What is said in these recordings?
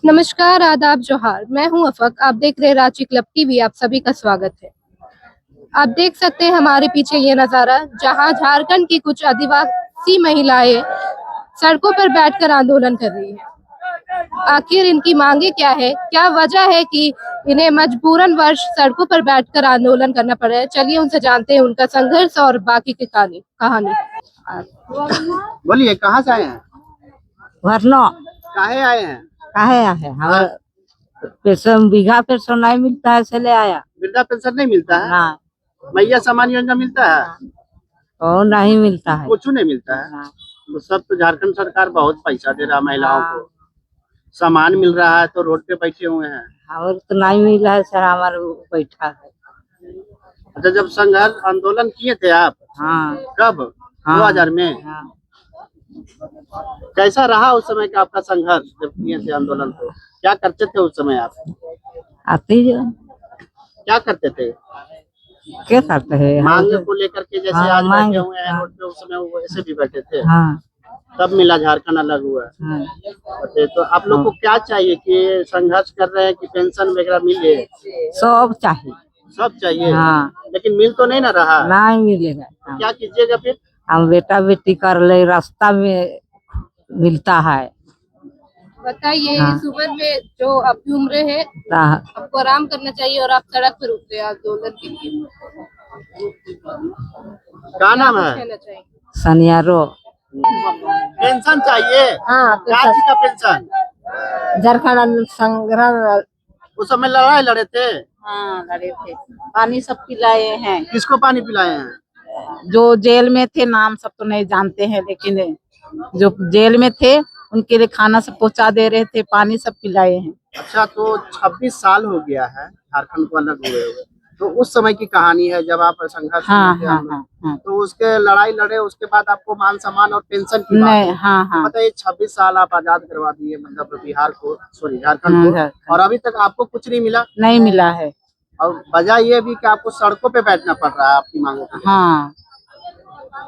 नमस्कार, आदाब, जोहार। मैं हूं अफक। आप देख रहे हैं रांची क्लब टीवी। आप सभी का स्वागत है। आप देख सकते हैं हमारे पीछे ये नजारा, जहां झारखंड की कुछ आदिवासी महिलाएं सड़कों पर बैठकर आंदोलन कर रही हैं। आखिर इनकी मांगे क्या है, क्या वजह है कि इन्हें मजबूरन वर्ष सड़कों पर बैठकर आंदोलन करना पड़ा है? चलिए उनसे जानते हैं उनका संघर्ष और बाकी की कहानी। बोलिए, कहाँ से आए हैं? भरनो काहे आए हैं? काहे आए हमारा पेंशन बीघा पेंशन नहीं मिलता है, इसलिए आया। वृद्धा पेंशन नहीं मिलता है? ना, मैया सम्मान योजना मिलता है? और नहीं मिलता है। कुछ नहीं मिलता है। ना। तो सब तो झारखंड सरकार बहुत पैसा दे रहा है महिलाओं को, सामान मिल रहा है तो रोड पे बैठे हुए हैं। और तो नहीं मिला है सर, हमारे बैठा है। अच्छा, जब संघर्ष आंदोलन किए थे आप? हाँ। कब? हाँ। 2000 में? हाँ। कैसा रहा उस समय का आपका संघर्ष जब किए थे आंदोलन? तो क्या करते थे उस समय आप? आती जो क्या करते थे? क्या करते हैं मांगे को लेकर के, जैसे हाँ, आज बैठे मांगे। हुए हैं रोड पे, उस समय वो ऐसे भी बैठे थे? हाँ। तब मिला झारखंड अलग हुआ। हाँ। तो आप लोग को क्या चाहिए कि संघर्ष कर रहे हैं कि पेंशन वगैरह मिले? सब चाहिए। सब चाहिए। हाँ। लेकिन मिल तो नहीं ना रहा। नहीं मिलेगा। तो क्या कीजिएगा फिर? हम बेटा बेटी कर ले, रास्ता में मिलता है। बताइए, हाँ। इस उम्र में जो आपकी उम्र है, आपको आराम करना चाहिए और आप सड़क पर उतरे आंदोलन के लिए। क्या नाम है? कहना चाहिए सनियारो पेंशन चाहिए। हाँ, क्या चीज का पेंशन? झारखंड संग्रह। उस समय लड़ाई लड़े थे? हाँ, लड़े थे। पानी सब पिलाए हैं। किसको पानी पिलाए हैं? जो जेल में थे, नाम सब तो नहीं जानते हैं, लेकिन जो जेल में थे उनके लिए खाना सब पहुंचा दे रहे थे, पानी सब पिलाए हैं। अच्छा, तो 26 साल हो गया है झारखंड को अलग हुए हुए। तो उस समय की कहानी है जब आप संघर्ष हाँ, किए थे। हाँ, हाँ, हाँ। तो उसके लड़ाई लड़े, उसके बाद आपको मान सम्मान और पेंशन की बात नहीं, है। हाँ, हाँ। बताइए, 26 साल आप आजाद करवा दिए, मतलब बिहार को, सॉरी झारखंड को, और अभी तक आपको कुछ नहीं मिला? नहीं मिला है। और वजह ये भी कि आपको सड़कों पे बैठना पड़ रहा है आपकी मांगों के लिए। हाँ।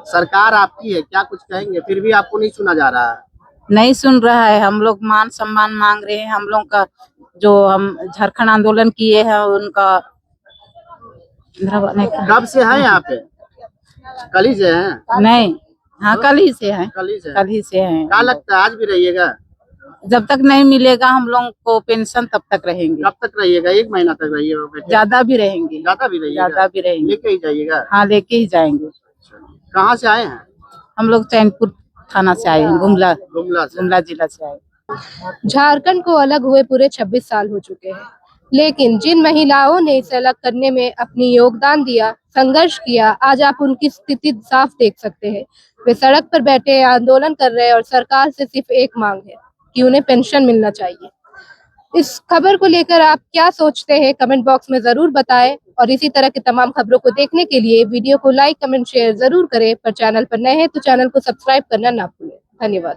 सरकार आपकी है, क्या कुछ कहेंगे? फिर भी आपको नहीं सुना जा रहा है। नहीं सुन रहा है। हम लोग मान सम्मान मांग रहे हैं। हम लोग का जो हम झारखंड आंदोलन किए हैं उनका कब से है यहाँ पे? कल ही से हैं? नहीं, हाँ, कल ही से है। कल ही से? कल ही से है। क्या लगता है आज भी रहिएगा? जब तक नहीं मिलेगा हम लोग को पेंशन तब तक रहेंगे। कब तक रहिएगा? 1 महीना तक रहिएगा? ज्यादा भी रहेंगे। ज्यादा भी रहिएगा? ज्यादा भी रहेंगे। लेके ही जाइएगा? हाँ, लेके ही जाएंगे। कहाँ से आए हैं? हम लोग चैनपुर थाना से आए हैं, गुमला गुमला जिला से आए। झारखंड को अलग हुए पूरे 26 साल हो चुके हैं, लेकिन जिन महिलाओं ने इसे अलग करने में अपनी योगदान दिया, संघर्ष किया, आज आप उनकी स्थिति साफ देख सकते हैं। वे सड़क पर बैठे आंदोलन कर रहे हैं और सरकार से सिर्फ एक मांग है कि उन्हें पेंशन मिलना चाहिए। इस खबर को लेकर आप क्या सोचते हैं, कमेंट बॉक्स में जरूर बताएं। और इसी तरह की तमाम खबरों को देखने के लिए वीडियो को लाइक, कमेंट, शेयर जरूर करें। पर चैनल पर नए हैं तो चैनल को सब्सक्राइब करना ना भूलें। धन्यवाद।